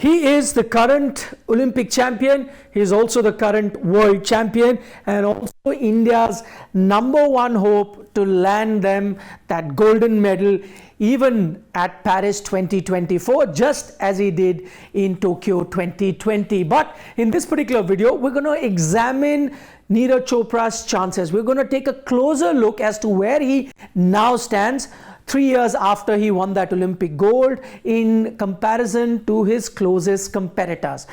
He is the current Olympic champion. He is also the current world champion and also India's #1 hope to land them that golden medal even at Paris 2024, just as he did in Tokyo 2020. But in this particular video, we're going to examine Neeraj Chopra's chances. We're going to take a closer look as to where he now stands 3 years after he won that Olympic gold in comparison to his closest competitors.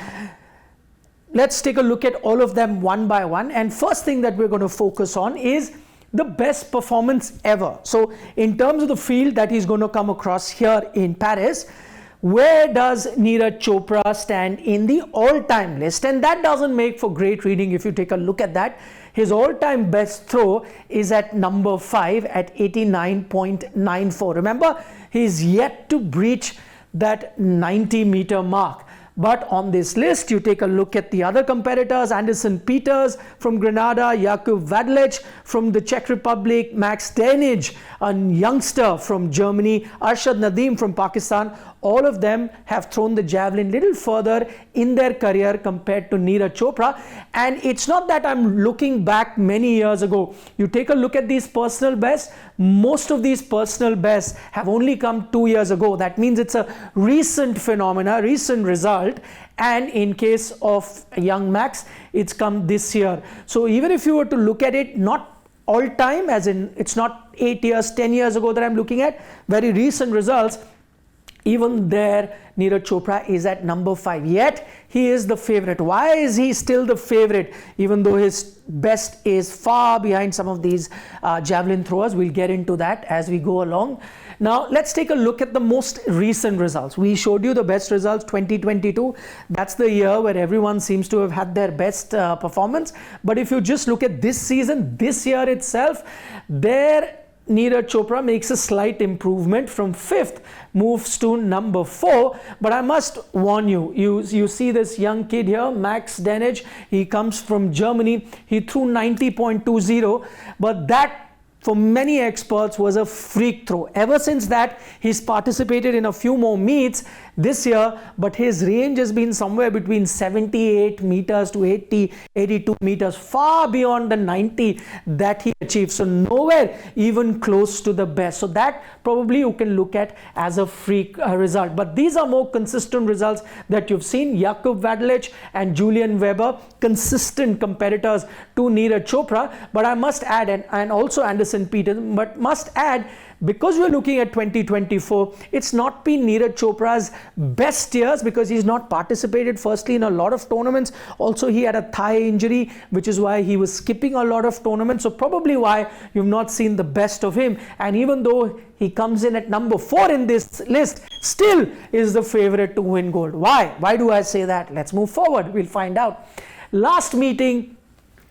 Let's take a look at all of them one by one. And first thing that we're going to focus on is the best performance ever. So in terms of the field that he's going to come across here in Paris, where does Neeraj Chopra stand in the all-time list? And that doesn't make for great reading if you take a look at that. His all-time best throw is at number 5 at 89.94. Remember, he's yet to breach that 90-meter mark. But on this list, you take a look at the other competitors: Anderson Peters from Grenada, Jakub Vadlec from the Czech Republic, Max Denij, a youngster from Germany, Arshad Nadeem from Pakistan. All of them have thrown the javelin little further in their career compared to Neeraj Chopra. And it's not that I'm looking back many years ago. You take a look at these personal bests. Most of these personal bests have only come 2 years ago. That means it's a recent phenomena, recent result. And in case of young Max, it's come this year. So even if you were to look at it, not all time, as in it's not 8 years, 10 years ago that I'm looking at, very recent results, even there Neeraj Chopra is at number 5, yet he is the favorite. Why is he still the favorite even though his best is far behind some of these javelin throwers? We'll get into that as we go along. Now let's take a look at the most recent results. We showed you the best results 2022. That's the year where everyone seems to have had their best performance. But if you just look at this season, this year itself, there Neeraj Chopra makes a slight improvement from 5th, moves to number 4. But I must warn you, you see this young kid here, Max Denij. He comes from Germany. He threw 90.20, but that for many experts was a freak throw. Ever since that, he's participated in a few more meets this year, but his range has been somewhere between 78 meters to 82 meters, far beyond the 90 that he achieved. So nowhere even close to the best. So that probably you can look at as a freak result. But these are more consistent results that you've seen. Jakub Vadlec and Julian Weber, consistent competitors to Neeraj Chopra. But I must add, and also Anderson Peters, but must add, because we're looking at 2024, it's not been Neeraj Chopra's best years because he's not participated firstly in a lot of tournaments. Also, he had a thigh injury, which is why he was skipping a lot of tournaments. So probably why you've not seen the best of him. And even though he comes in at number 4 in this list, still is the favorite to win gold. Why? Why do I say that? Let's move forward. We'll find out. Last meeting,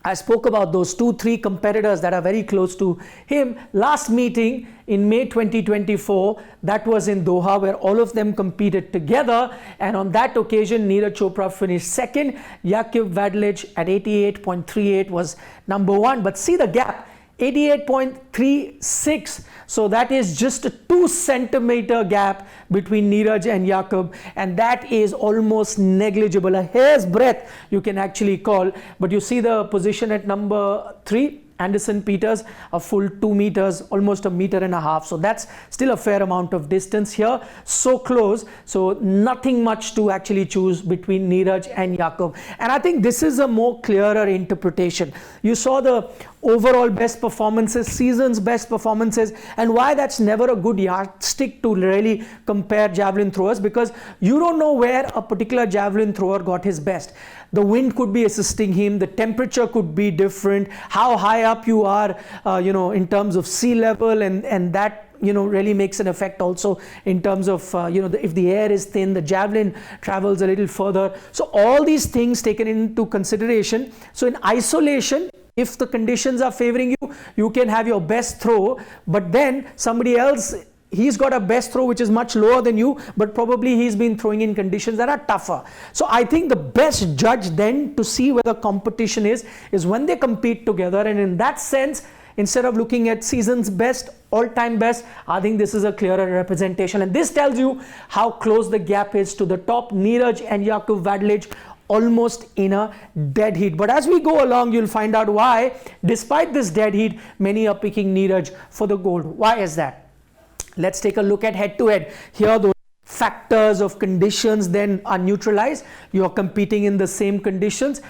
I spoke about those 2-3 competitors that are very close to him. Last meeting in May 2024, that was in Doha, where all of them competed together. And on that occasion, Neeraj Chopra finished 2nd. Jakub Vadlec at 88.38 was number 1. But see the gap, 88.36. So that is just a 2-centimeter gap between Neeraj and Jakub, and that is almost negligible, a hair's breadth you can actually call. But you see the position at number 3, Anderson Peters, a full 2 meters, almost 1.5 meters. So that's still a fair amount of distance here. So close. So nothing much to actually choose between Neeraj and Jakub. And I think this is a more clearer interpretation. You saw the overall best performances, season's best performances, and why that's never a good yardstick to really compare javelin throwers, because you don't know where a particular javelin thrower got his best. The wind could be assisting him, the temperature could be different, how high up you are, in terms of sea level, and that really makes an effect also in terms of, if the air is thin, the javelin travels a little further. So all these things taken into consideration. So in isolation, if the conditions are favoring you, you can have your best throw, but then somebody else, he's got a best throw which is much lower than you, but probably he's been throwing in conditions that are tougher. So I think the best judge then to see where the competition is when they compete together. And in that sense, instead of looking at season's best, all-time best, I think this is a clearer representation. And this tells you how close the gap is to the top. Neeraj and Jakub Vadlic almost in a dead heat. But as we go along, you'll find out why, despite this dead heat, many are picking Neeraj for the gold. Why is that? Let's take a look at head-to-head. Here, those factors of conditions then are neutralized. You're competing in the same conditions.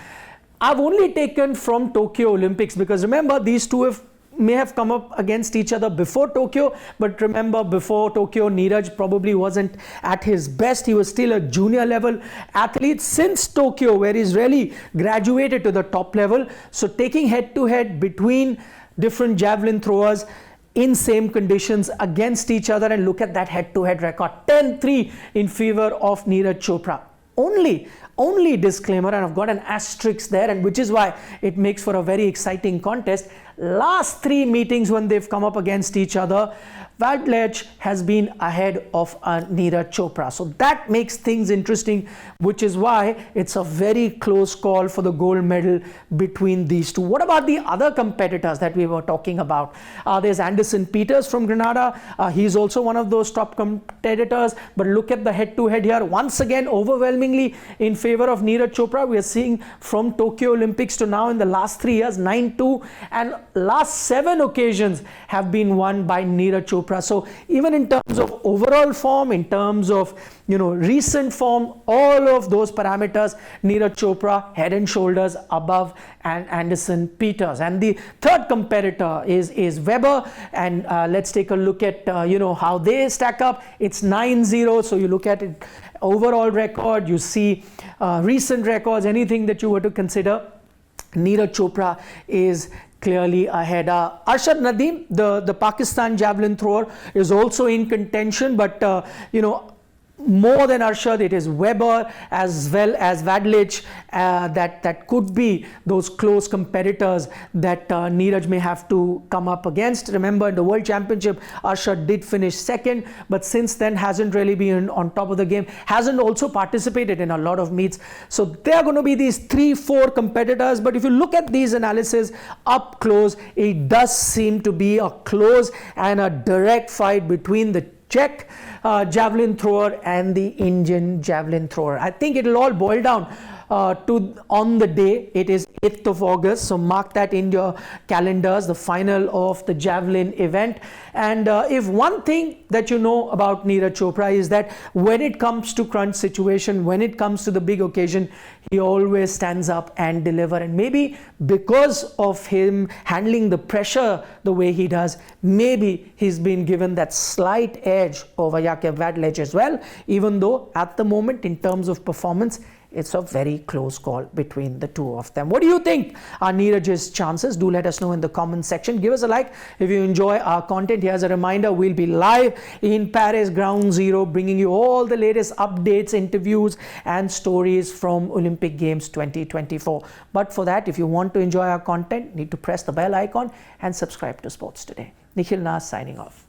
I've only taken from Tokyo Olympics because remember, these two may have come up against each other before Tokyo, but remember, before Tokyo, Neeraj probably wasn't at his best. He was still a junior level athlete. Since Tokyo, where he's really graduated to the top level, so taking head to head between different javelin throwers in same conditions against each other, and look at that head to head record, 10-3 in favor of Neeraj Chopra. Only disclaimer, and I've got an asterisk there, and which is why it makes for a very exciting contest. Last 3 meetings when they've come up against each other, Vadlic has been ahead of Neeraj Chopra. So that makes things interesting, which is why it's a very close call for the gold medal between these two. What about the other competitors that we were talking about? There's Anderson Peters from Grenada. He's also one of those top competitors. But look at the head-to-head here. Once again, overwhelmingly in favor of Neeraj Chopra. We are seeing from Tokyo Olympics to now in the last 3 years, 9-2. And last 7 occasions have been won by Neeraj Chopra. So even in terms of overall form, in terms of recent form, all of those parameters, Neeraj Chopra head and shoulders above and Anderson Peters. And the third competitor is Weber, and let's take a look at how they stack up. It's 9-0. So you look at it, overall record, you see recent records, anything that you were to consider, Neeraj Chopra is clearly ahead. Arshad Nadeem, the Pakistan javelin thrower, is also in contention, but more than Arshad, it is Weber as well as Vadlic that could be those close competitors that Neeraj may have to come up against. Remember, in the World Championship, Arshad did finish second, but since then hasn't really been on top of the game, hasn't also participated in a lot of meets. So there are going to be these 3-4 competitors, but if you look at these analysis up close, it does seem to be a close and a direct fight between the Czech javelin thrower and the Indian javelin thrower. I think it will all boil down to on the day. It is 8th of August, so mark that in your calendars, the final of the javelin event. And if one thing that you know about Neeraj Chopra is that when it comes to crunch situation, when it comes to the big occasion, he always stands up and deliver. And maybe because of him handling the pressure the way he does, maybe he's been given that slight edge over Jakub Vadlic as well, even though at the moment in terms of performance, it's a very close call between the two of them. What do you think are Neeraj's chances? Do let us know in the comment section. Give us a like if you enjoy our content. Here's a reminder, we'll be live in Paris Ground Zero, bringing you all the latest updates, interviews and stories from Olympic Games 2024. But for that, if you want to enjoy our content, need to press the bell icon and subscribe to Sports Today. Nikhil Nas signing off.